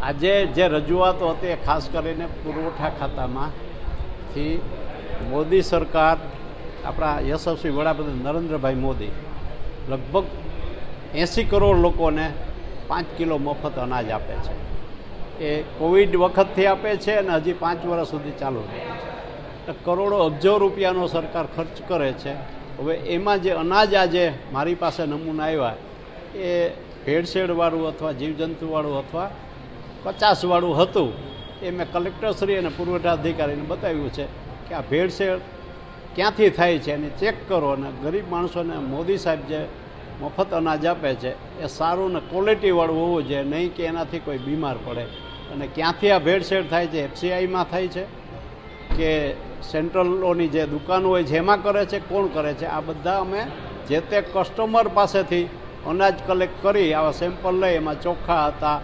આજે જે રજૂઆતો હતી એ ખાસ કરીને પુરવઠા ખાતામાંથી મોદી સરકાર, આપણા યશસ્વી વડાપ્રધાન નરેન્દ્રભાઈ મોદી લગભગ 80 કરોડ લોકોને 5 કિલો મફત અનાજ આપે છે. એ કોવિડ વખતથી આપે છે અને હજી 5 વર્ષ સુધી ચાલુ રહે છે. કરોડો અબજો રૂપિયાનો સરકાર ખર્ચ કરે છે. હવે એમાં જે અનાજ આજે મારી પાસે નમૂના આવ્યા એ ભેળસેળવાળું અથવા જીવજંતુવાળું અથવા કચાસવાળું હતું. એ મેં કલેક્ટરશ્રી અને પુરવઠા અધિકારીને બતાવ્યું છે કે આ ભેળસેળ ક્યાંથી થાય છે એને ચેક કરો અને ગરીબ માણસોને મોદી સાહેબ જે મફત અનાજ આપે છે એ સારું ને ક્વોલિટીવાળું હોવું જોઈએ, નહીં કે એનાથી કોઈ બીમાર પડે. અને ક્યાંથી આ ભેળસેળ થાય છે, FCIમાં થાય છે કે સેન્ટ્રલોની જે દુકાનો હોય છે એમાં કરે છે, કોણ કરે છે? આ બધા અમે જે તે કસ્ટમર પાસેથી અનાજ કલેક્ટ કરી આવા સેમ્પલ લઈ, એમાં ચોખ્ખા હતા,